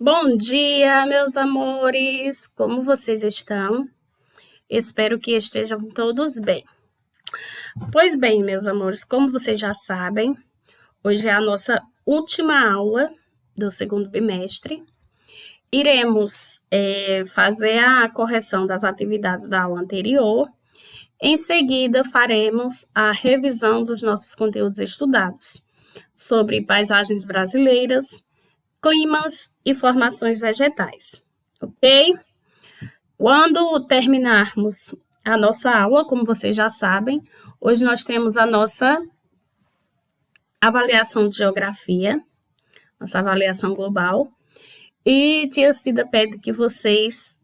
Bom dia, meus amores! Como vocês estão? Espero que estejam todos bem. Pois bem, meus amores, como vocês já sabem, hoje é a nossa última aula do segundo bimestre. Iremos fazer a correção das atividades da aula anterior. Em seguida, faremos a revisão dos nossos conteúdos estudados sobre paisagens brasileiras, climas e formações vegetais, ok? Quando terminarmos a nossa aula, como vocês já sabem, hoje nós temos a nossa avaliação de geografia, nossa avaliação global, e tia Cida pede que vocês,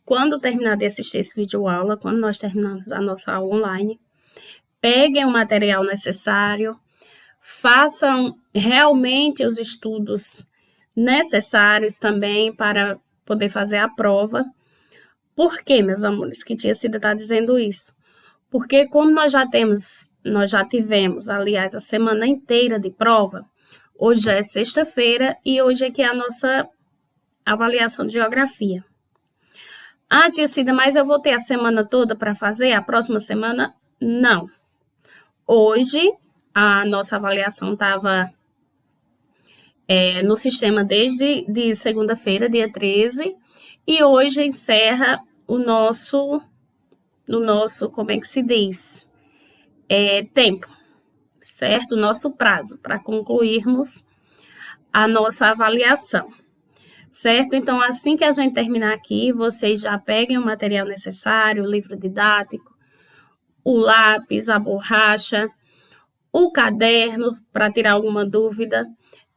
quando terminar de assistir esse vídeo aula, quando nós terminarmos a nossa aula online, peguem o material necessário, façam realmente os estudos necessários também para poder fazer a prova. Por que, meus amores, que tia Cida está dizendo isso? Porque como nós já tivemos, aliás, a semana inteira de prova, hoje é sexta-feira e hoje é que é a nossa avaliação de geografia. Ah, tia Cida, mas eu vou ter a semana toda para fazer? A próxima semana? Não. Hoje, a nossa avaliação estava no sistema desde de segunda-feira, dia 13, e hoje encerra o nosso, como é que se diz? Tempo, certo? O nosso prazo para concluirmos a nossa avaliação, certo? Então, assim que a gente terminar aqui, vocês já peguem o material necessário, o livro didático, o lápis, a borracha, o caderno para tirar alguma dúvida.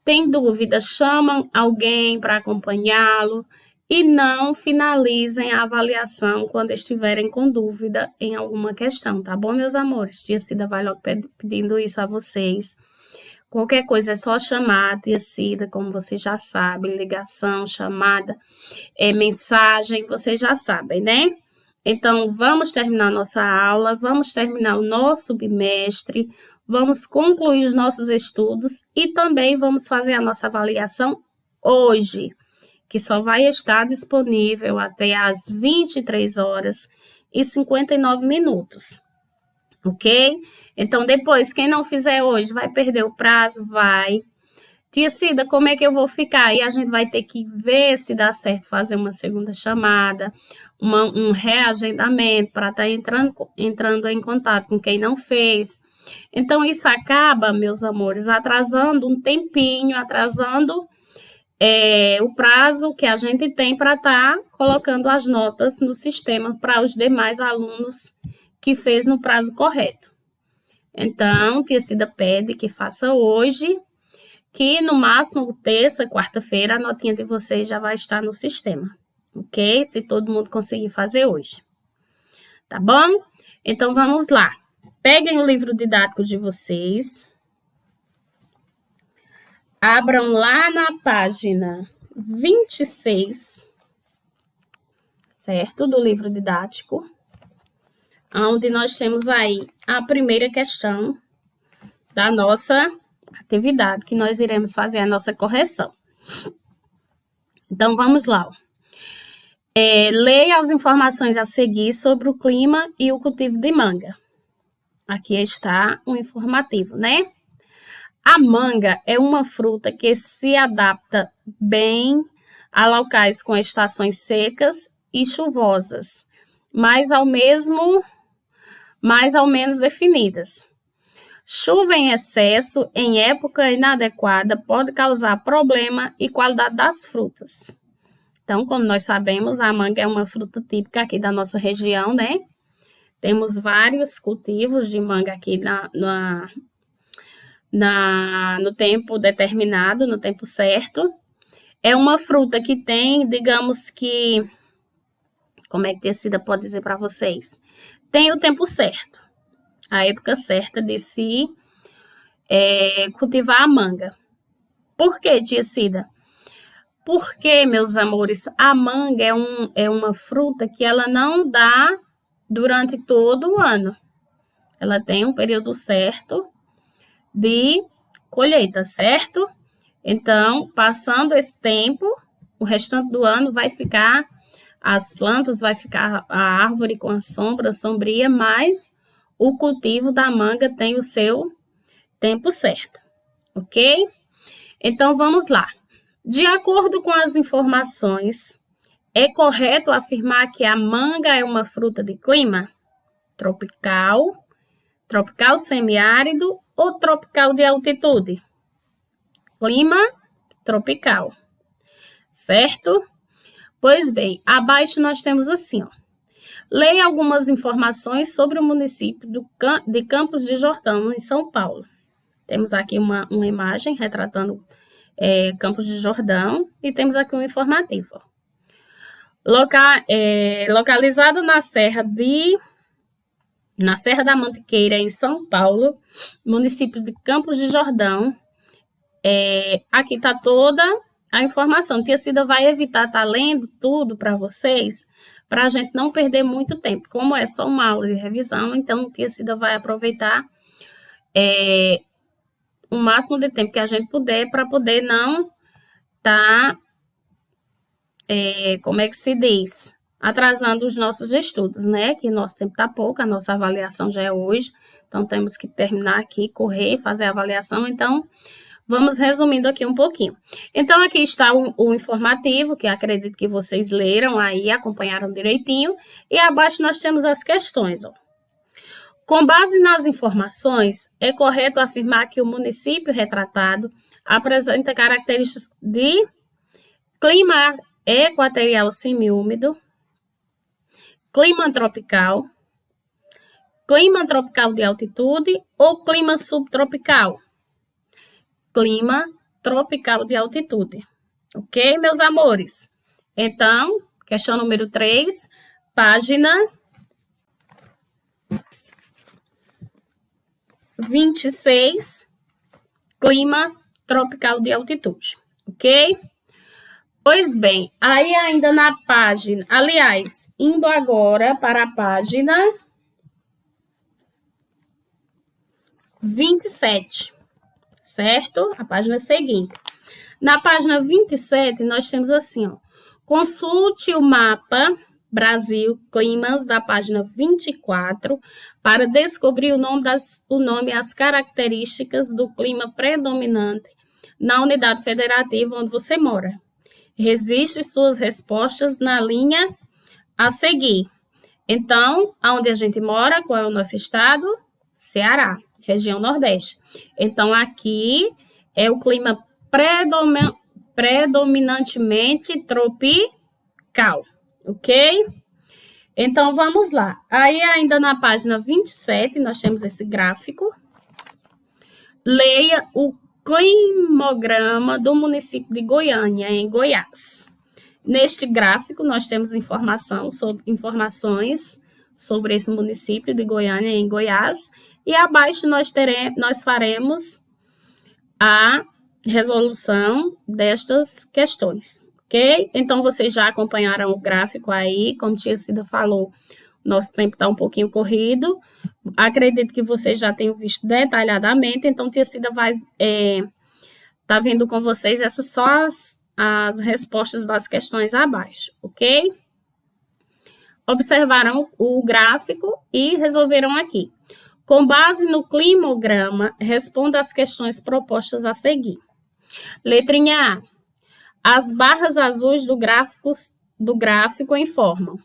Tem dúvida, chamam alguém para acompanhá-lo e não finalizem a avaliação quando estiverem com dúvida em alguma questão, tá bom, meus amores? Tia Cida vai logo pedindo isso a vocês. Qualquer coisa é só chamar a tia Cida, como vocês já sabem, ligação, chamada, mensagem, vocês já sabem, né? Então, vamos terminar nossa aula, vamos terminar o nosso bimestre, vamos concluir os nossos estudos e também vamos fazer a nossa avaliação hoje, que só vai estar disponível até às 23h59, ok? Então, depois, quem não fizer hoje vai perder o prazo? Vai. Tia Cida, como é que eu vou ficar? E a gente vai ter que ver se dá certo fazer uma segunda chamada, um reagendamento para estar entrando em contato com quem não fez. Então, isso acaba, meus amores, atrasando um tempinho, atrasando o prazo que a gente tem para estar colocando as notas no sistema para os demais alunos que fez no prazo correto. Então, tia Cida pede que faça hoje, que no máximo terça, quarta-feira, a notinha de vocês já vai estar no sistema, ok? Se todo mundo conseguir fazer hoje, tá bom? Então, vamos lá. Peguem o livro didático de vocês, abram lá na página 26, certo? Do livro didático, onde nós temos aí a primeira questão da nossa atividade, que nós iremos fazer a nossa correção. Então, vamos lá. Leia as informações a seguir sobre o clima e o cultivo de manga. Aqui está um informativo, né? A manga é uma fruta que se adapta bem a locais com estações secas e chuvosas, mas ao menos definidas. Chuva em excesso, em época inadequada, pode causar problema e qualidade das frutas. Então, como nós sabemos, a manga é uma fruta típica aqui da nossa região, né? Temos vários cultivos de manga aqui no tempo determinado, no tempo certo. É uma fruta que tem, digamos que, como é que a Cida pode dizer para vocês? Tem o tempo certo, a época certa de se cultivar a manga. Por que, tia Cida? Porque, meus amores, a manga é uma fruta que ela não dá durante todo o ano. Ela tem um período certo de colheita, certo? Então, passando esse tempo, O restante do ano vai ficar as plantas, vai ficar a árvore com a sombra sombria, mas o cultivo da manga tem o seu tempo certo, ok? Então, vamos lá. De acordo com as informações, é correto afirmar que a manga é uma fruta de clima tropical, tropical semiárido ou tropical de altitude? Clima tropical, certo? Pois bem, abaixo nós temos assim, ó. Leia algumas informações sobre o município de Campos de Jordão, em São Paulo. Temos aqui uma imagem retratando Campos de Jordão e temos aqui um informativo. Localizado na Serra da Mantiqueira, em São Paulo, município de Campos de Jordão. Aqui está toda a informação. Tia Cida vai evitar estar lendo tudo para vocês, para a gente não perder muito tempo. Como é só uma aula de revisão, então Tia Cida vai aproveitar o máximo de tempo que a gente puder, para poder não estar, como é que se diz, atrasando os nossos estudos, né? Que nosso tempo está pouco, a nossa avaliação já é hoje, então temos que terminar aqui, correr, fazer a avaliação, então vamos resumindo aqui um pouquinho. Então, aqui está o informativo, que acredito que vocês leram aí, acompanharam direitinho. E abaixo nós temos as questões, ó. Com base nas informações, é correto afirmar que o município retratado apresenta características de clima equatorial semiúmido, clima tropical de altitude ou clima subtropical? Clima tropical de altitude. Ok, meus amores? Então, questão número 3, página 26, clima tropical de altitude. Ok? Pois bem, aí ainda na página, aliás, indo agora para a página 27. Certo? A página seguinte. Na página 27, nós temos assim, ó. Consulte o mapa Brasil Climas da página 24 para descobrir o nome e as características do clima predominante na unidade federativa onde você mora. Registre suas respostas na linha a seguir. Então, aonde a gente mora, qual é o nosso estado? Ceará, região Nordeste. Então, aqui é o clima predominantemente tropical, ok? Então, vamos lá. Aí, ainda na página 27, nós temos esse gráfico. Leia o climograma do município de Goiânia, em Goiás. Neste gráfico, nós temos informações sobre esse município de Goiânia, em Goiás. E abaixo nós faremos a resolução destas questões, ok? Então, vocês já acompanharam o gráfico aí, como Tia Cida falou, nosso tempo está um pouquinho corrido. Acredito que vocês já tenham visto detalhadamente, então Tia Cida vai tá vendo com vocês essas só as respostas das questões abaixo, ok? Observaram o gráfico e resolveram aqui. Com base no climograma, responda às questões propostas a seguir. Letrinha A. As barras azuis do gráfico informam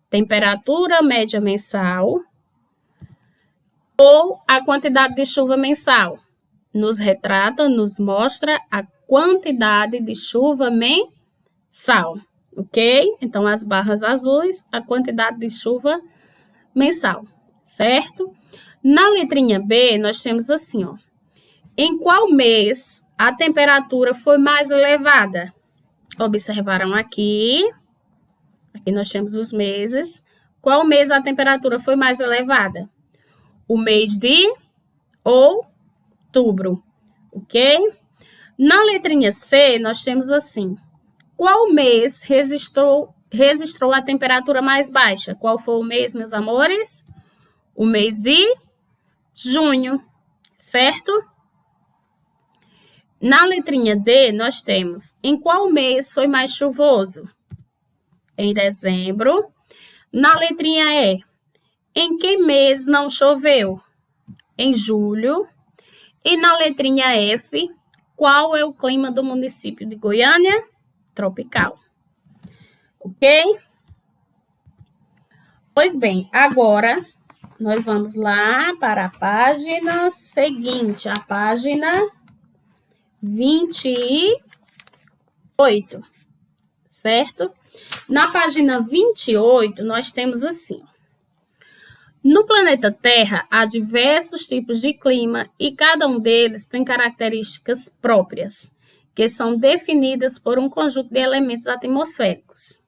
temperatura média mensal ou a quantidade de chuva mensal. Nos retrata, nos mostra a quantidade de chuva mensal, ok? Então, as barras azuis, a quantidade de chuva mensal, certo? Na letrinha B, nós temos assim, ó. Em qual mês a temperatura foi mais elevada? Observaram aqui. Aqui nós temos os meses. Qual mês a temperatura foi mais elevada? O mês de outubro, ok? Na letrinha C, nós temos assim. Qual mês registrou a temperatura mais baixa? Qual foi o mês, meus amores? O mês de junho, certo? Na letrinha D, nós temos em qual mês foi mais chuvoso? Em dezembro. Na letrinha E, em que mês não choveu? Em julho. E na letrinha F, qual é o clima do município de Goiânia? Tropical. Ok? Pois bem, agora nós vamos lá para a página seguinte, a página 28, certo? Na página 28, nós temos assim, ó. No planeta Terra, há diversos tipos de clima e cada um deles tem características próprias, que são definidas por um conjunto de elementos atmosféricos.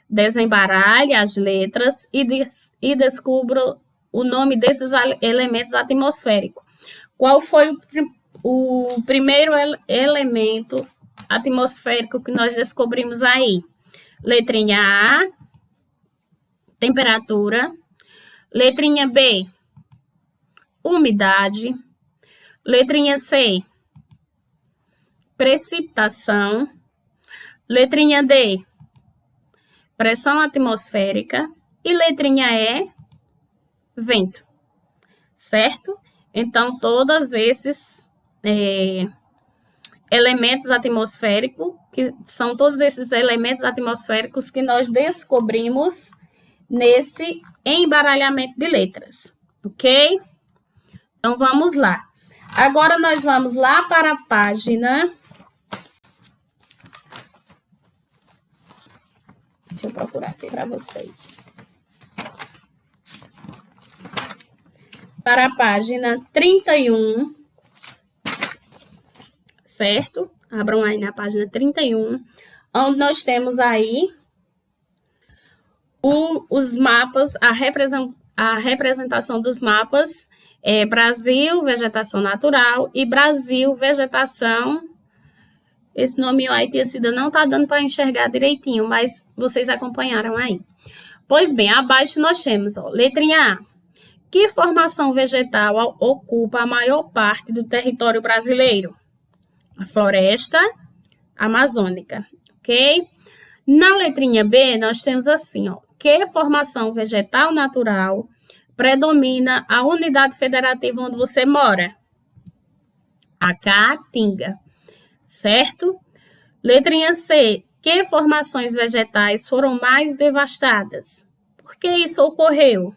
Desembaralhe as letras e descubra o nome desses elementos atmosféricos. Qual foi o primeiro elemento atmosférico que nós descobrimos aí? Letrinha A, temperatura. Letrinha B, umidade. Letrinha C, precipitação. Letrinha D, pressão atmosférica. E letrinha E, vento. Certo? Então, todos esses elementos atmosféricos, que são todos esses elementos atmosféricos que nós descobrimos nesse embaralhamento de letras, ok? Então, vamos lá. Agora, nós vamos lá para a página... Deixa eu procurar aqui para vocês. Para a página 31, certo? Abram aí na página 31, onde nós temos aí os mapas, a representação dos mapas, Brasil, vegetação natural, e Brasil, vegetação. Esse nome aí, Tecida, não está dando para enxergar direitinho, mas vocês acompanharam aí. Pois bem, abaixo nós temos, ó, letrinha A. Que formação vegetal ocupa a maior parte do território brasileiro? A floresta amazônica, ok? Na letrinha B, nós temos assim, ó, que formação vegetal natural predomina a unidade federativa onde você mora? A Caatinga, certo? Letrinha C, que formações vegetais foram mais devastadas? Por que isso ocorreu?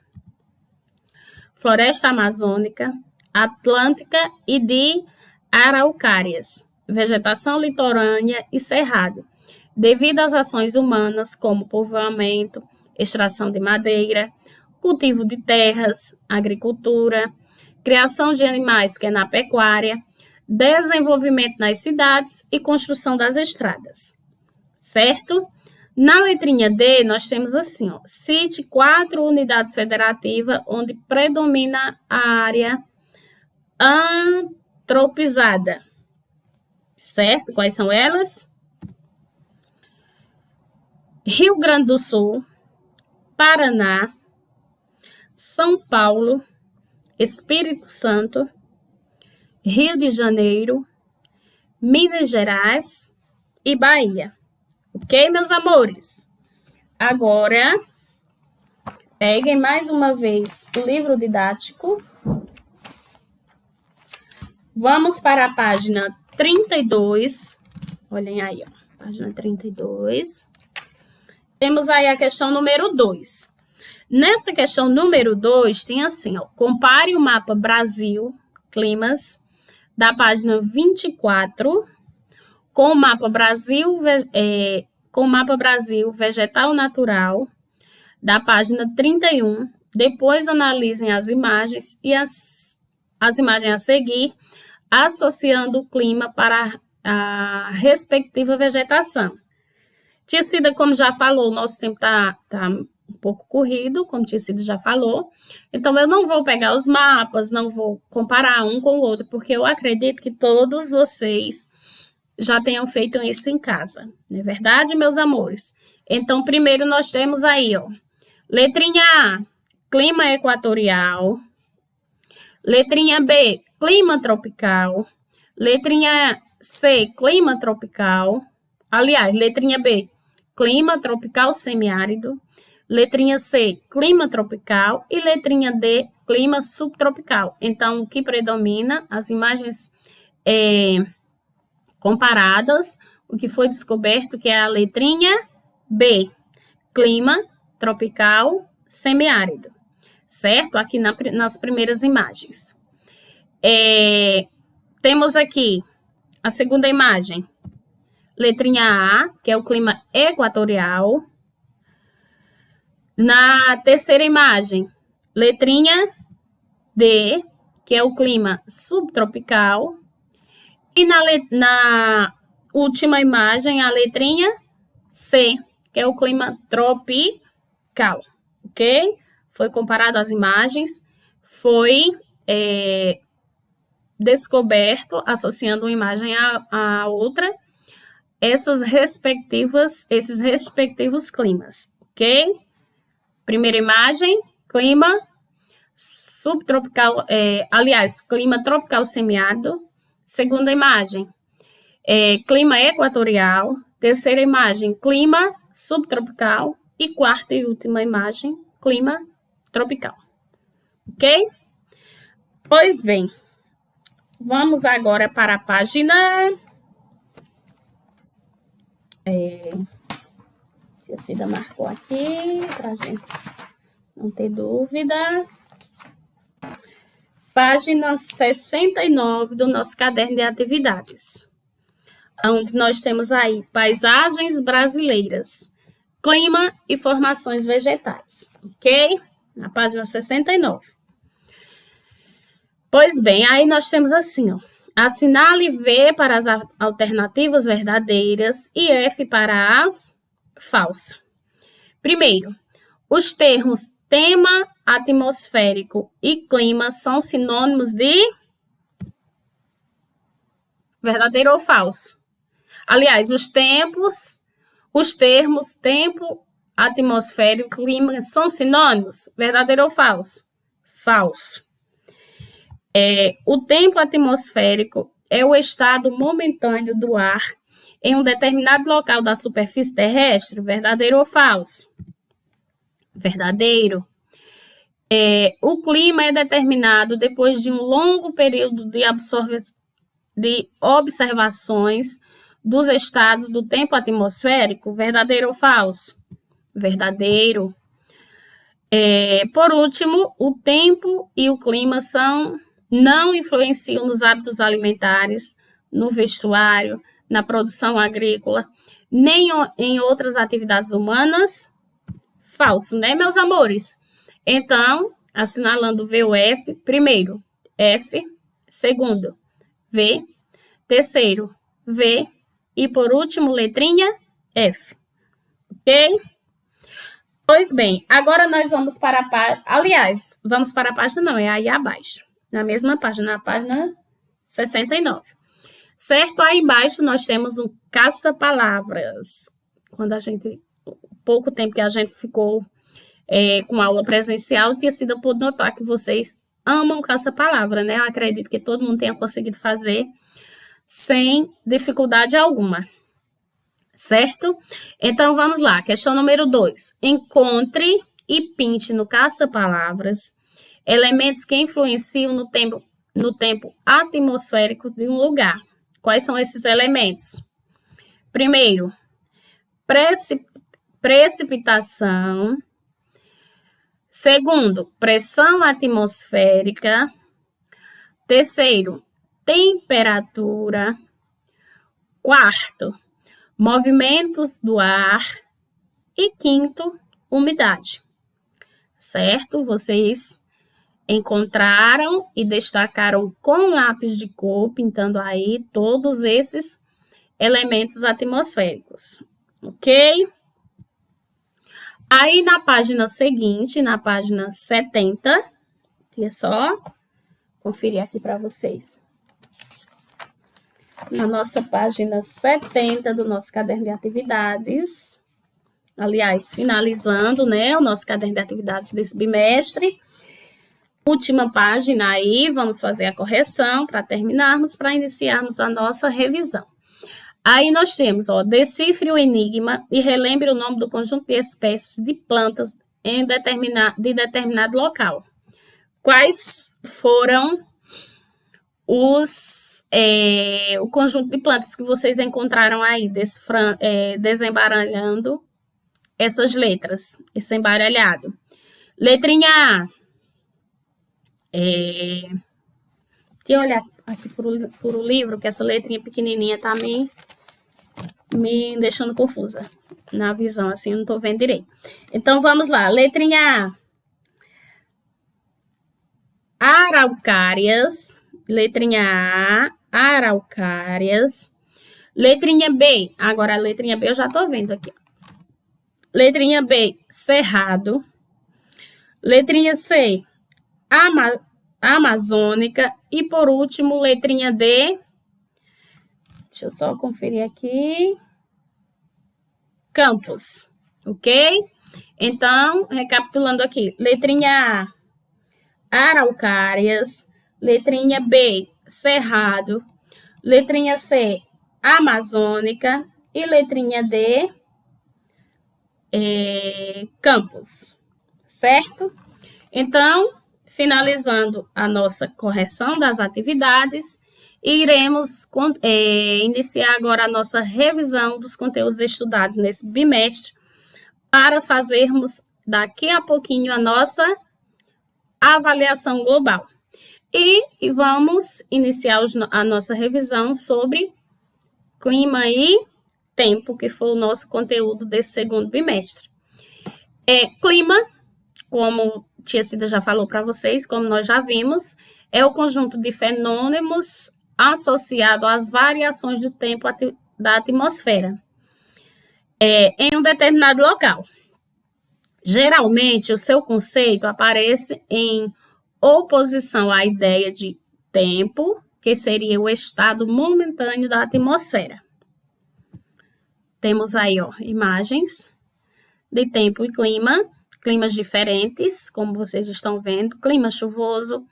Floresta amazônica, atlântica e de araucárias, vegetação litorânea e cerrado, devido às ações humanas como povoamento, extração de madeira, cultivo de terras, agricultura, criação de animais, que é na pecuária, desenvolvimento nas cidades e construção das estradas, certo? Na letrinha D, nós temos assim, ó, cite 4 unidades federativas onde predomina a área antropizada, certo? Quais são elas? Rio Grande do Sul, Paraná, São Paulo, Espírito Santo, Rio de Janeiro, Minas Gerais e Bahia. Ok, meus amores? Agora, peguem mais uma vez o livro didático. Vamos para a página 32. Olhem aí, ó, página 32. Temos aí a questão número 2. Nessa questão número 2, tem assim, ó, compare o mapa Brasil, climas, da página 24, com o mapa Brasil, vegetal natural, da página 31. Depois analisem as imagens e as imagens a seguir, associando o clima para a respectiva vegetação. Tia Cida, como já falou, o nosso tempo está um pouco corrido, como Tia Cida já falou. Então, eu não vou pegar os mapas, não vou comparar um com o outro, porque eu acredito que todos vocês já tenham feito isso em casa. Não é verdade, meus amores? Então, primeiro nós temos aí, ó, letrinha A, clima equatorial. Letrinha B, clima tropical. Letrinha C, clima tropical. Aliás, letrinha B, clima tropical semiárido. Letrinha C, clima tropical. E letrinha D, clima subtropical. Então, o que predomina? As imagens comparadas, o que foi descoberto que é a letrinha B, clima tropical semiárido, certo? Aqui nas primeiras imagens. Temos aqui a segunda imagem, letrinha A, que é o clima equatorial. Na terceira imagem, letrinha D, que é o clima subtropical. E na última imagem, a letrinha C, que é o clima tropical, ok? Foi comparado as imagens, foi descoberto, associando uma imagem à outra, esses respectivos climas, ok? Primeira imagem, clima subtropical, clima tropical semiárido. Segunda imagem, clima equatorial. Terceira imagem, clima subtropical. E quarta e última imagem, clima tropical. Ok? Pois bem, vamos agora para a página... a Cida marcou aqui, para a gente não ter dúvida. Página 69 do nosso caderno de atividades. Onde nós temos aí paisagens brasileiras, clima e formações vegetais, ok? Na página 69. Pois bem, aí nós temos assim, ó. Assinale V para as alternativas verdadeiras e F para as falsas. Primeiro, os termos tema atmosférico e clima são sinônimos de verdadeiro ou falso? Aliás, os termos tempo, atmosférico e clima são sinônimos? Verdadeiro ou falso? Falso. O tempo atmosférico é o estado momentâneo do ar em um determinado local da superfície terrestre? Verdadeiro ou falso? Verdadeiro. O clima é determinado depois de um longo período de observações dos estados do tempo atmosférico? Verdadeiro ou falso? Verdadeiro. Por último, o tempo e o clima não influenciam nos hábitos alimentares, no vestuário, na produção agrícola, nem em outras atividades humanas? Falso, né, meus amores? Então, assinalando V ou F, primeiro, F, segundo, V, terceiro, V, e por último, letrinha F, ok? Pois bem, agora nós vamos para a página, aliás, vamos para a página não, é aí abaixo, na mesma página, na página 69. Certo? Aí embaixo nós temos um caça-palavras. Pouco tempo que a gente ficou com aula presencial, tinha sido por notar que vocês amam caça-palavra, né? Eu acredito que todo mundo tenha conseguido fazer sem dificuldade alguma. Certo? Então, vamos lá. Questão número 2. Encontre e pinte no caça-palavras elementos que influenciam no tempo atmosférico de um lugar. Quais são esses elementos? Primeiro, precipitação. Segundo, pressão atmosférica. Terceiro, temperatura. Quarto, movimentos do ar. E quinto, umidade. Certo? Vocês encontraram e destacaram com lápis de cor, pintando aí todos esses elementos atmosféricos, ok? Aí na página seguinte, na página 70, é só conferir aqui para vocês. Na nossa página 70 do nosso caderno de atividades, aliás, finalizando, né, o nosso caderno de atividades desse bimestre, Última página aí, vamos fazer a correção para terminarmos, para iniciarmos a nossa revisão. Aí nós temos, ó, decifre o enigma e relembre o nome do conjunto de espécies de plantas de determinado local. Quais foram o conjunto de plantas que vocês encontraram aí, desembaralhando essas letras, esse embaralhado? Letrinha A. Deixa eu olhar aqui por o livro, que essa letrinha pequenininha tá me deixando confusa na visão, assim, eu não tô vendo direito. Então, vamos lá. Letrinha A. Araucárias. Letrinha A. Araucárias. Letrinha B. Agora, a letrinha B eu já tô vendo aqui. Letrinha B. Cerrado. Letrinha C. Amazônica. E, por último, letrinha D. Deixa eu só conferir aqui. Campos, ok? Então, recapitulando aqui. Letrinha A, Araucárias. Letrinha B, Cerrado. Letrinha C, Amazônica. E letrinha D, Campos, certo? Então, finalizando a nossa correção das atividades, iremos iniciar agora a nossa revisão dos conteúdos estudados nesse bimestre para fazermos daqui a pouquinho a nossa avaliação global. E vamos iniciar a nossa revisão sobre clima e tempo, que foi o nosso conteúdo desse segundo bimestre. Clima, como Tia Cida já falou para vocês, como nós já vimos, é o conjunto de fenômenos associado às variações do tempo da atmosfera em um determinado local. Geralmente, o seu conceito aparece em oposição à ideia de tempo, que seria o estado momentâneo da atmosfera. Temos aí, ó, imagens de tempo e clima, climas diferentes, como vocês estão vendo, clima chuvoso,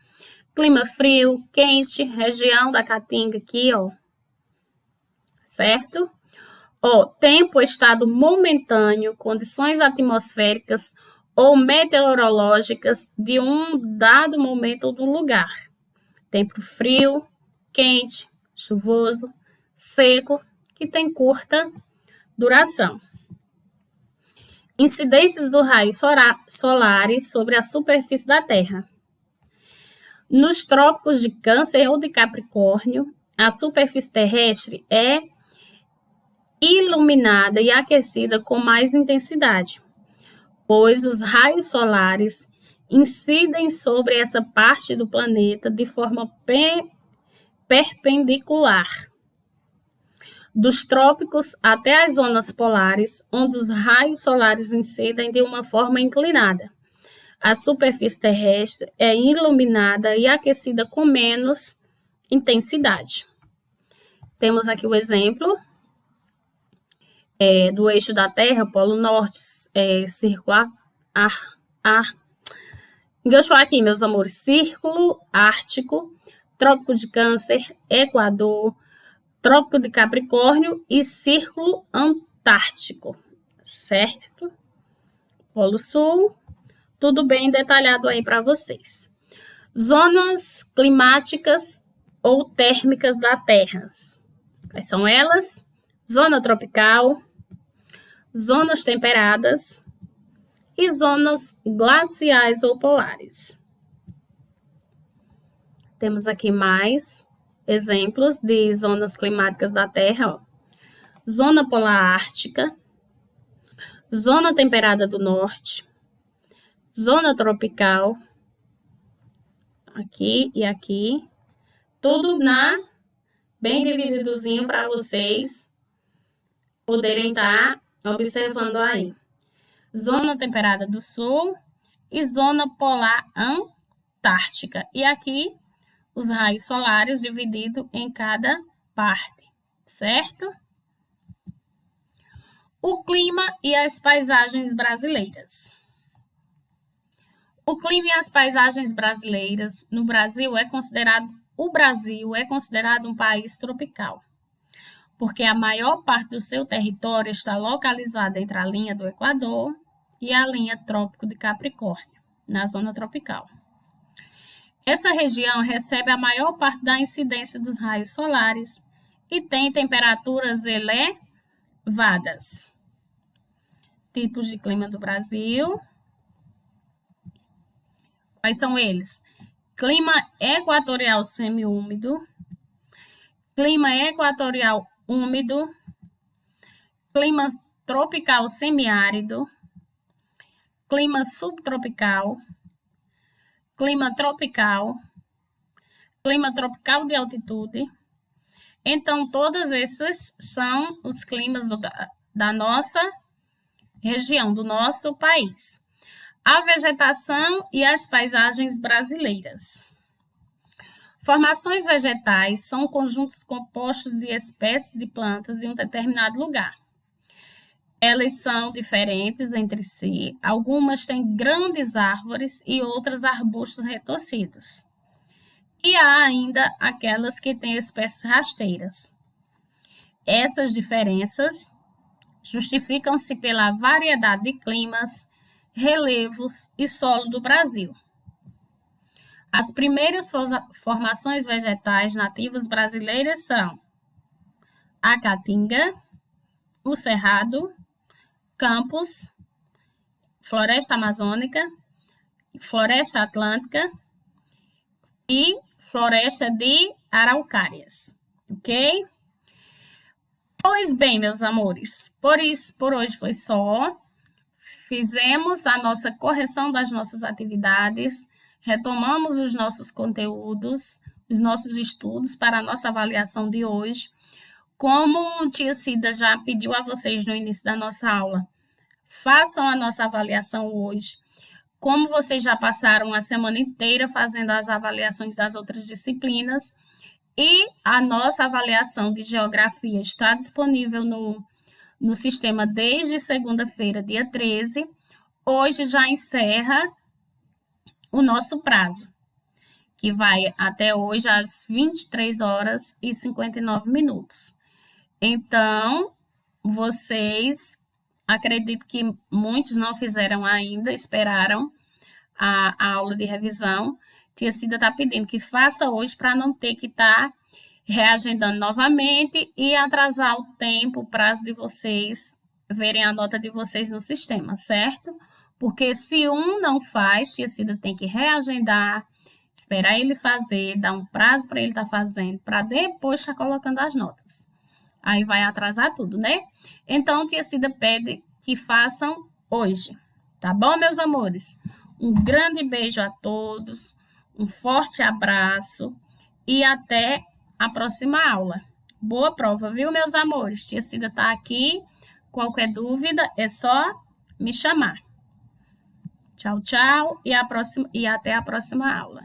clima frio, quente, região da Caatinga aqui, ó, certo? Ó, tempo, estado momentâneo, condições atmosféricas ou meteorológicas de um dado momento ou do lugar. Tempo frio, quente, chuvoso, seco, que tem curta duração. Incidências dos raios solares sobre a superfície da Terra. Nos trópicos de Câncer ou de Capricórnio, a superfície terrestre é iluminada e aquecida com mais intensidade, pois os raios solares incidem sobre essa parte do planeta de forma perpendicular. Dos trópicos até as zonas polares, onde os raios solares incidem de uma forma inclinada. A superfície terrestre é iluminada e aquecida com menos intensidade. Temos aqui o exemplo do eixo da Terra, Polo Norte, círculo enganchou aqui, meus amores, círculo ártico, trópico de Câncer, Equador, trópico de Capricórnio e círculo antártico, certo? Polo Sul, tudo bem detalhado aí para vocês. Zonas climáticas ou térmicas da Terra. Quais são elas? Zona tropical, zonas temperadas e zonas glaciais ou polares. Temos aqui mais exemplos de zonas climáticas da Terra, ó. Zona polar ártica, zona temperada do norte, zona tropical, aqui e aqui, tudo bem divididozinho para vocês poderem estar observando aí. Zona temperada do sul e zona polar antártica. E aqui os raios solares divididos em cada parte, certo? O clima e as paisagens brasileiras. O clima e as paisagens brasileiras. O Brasil é considerado um país tropical, porque a maior parte do seu território está localizada entre a linha do Equador e a linha Trópico de Capricórnio, na zona tropical. Essa região recebe a maior parte da incidência dos raios solares e tem temperaturas elevadas. Tipos de clima do Brasil. Quais são eles? Clima equatorial semiúmido, clima equatorial úmido, clima tropical semiárido, clima subtropical, clima tropical de altitude. Então, todos esses são os climas da nossa região, do nosso país. A vegetação e as paisagens brasileiras. Formações vegetais são conjuntos compostos de espécies de plantas de um determinado lugar. Elas são diferentes entre si, algumas têm grandes árvores e outras arbustos retorcidos. E há ainda aquelas que têm espécies rasteiras. Essas diferenças justificam-se pela variedade de climas, relevos e solo do Brasil. As primeiras formações vegetais nativas brasileiras são a caatinga, o cerrado, campos, floresta amazônica, floresta atlântica e floresta de araucárias, ok? Pois bem, meus amores, por hoje foi só. Fizemos a nossa correção das nossas atividades, retomamos os nossos conteúdos, os nossos estudos para a nossa avaliação de hoje. Como tia Cida já pediu a vocês no início da nossa aula, façam a nossa avaliação hoje. Como vocês já passaram a semana inteira fazendo as avaliações das outras disciplinas, e a nossa avaliação de geografia está disponível no sistema desde segunda-feira, dia 13. Hoje já encerra o nosso prazo, que vai até hoje às 23h59. Então, vocês, acredito que muitos não fizeram ainda, esperaram a aula de revisão. Tia Cida está pedindo que faça hoje para não ter que estar reagendando novamente e atrasar o tempo, o prazo de vocês verem a nota de vocês no sistema, certo? Porque se um não faz, tia Cida tem que reagendar, esperar ele fazer, dar um prazo para ele estar fazendo, para depois estar colocando as notas. Aí vai atrasar tudo, né? Então, tia Cida pede que façam hoje, tá bom, meus amores? Um grande beijo a todos, um forte abraço e até a próxima aula. Boa prova, viu, meus amores? Tia Cida está aqui. Qualquer dúvida é só me chamar. Tchau, tchau e até a próxima aula.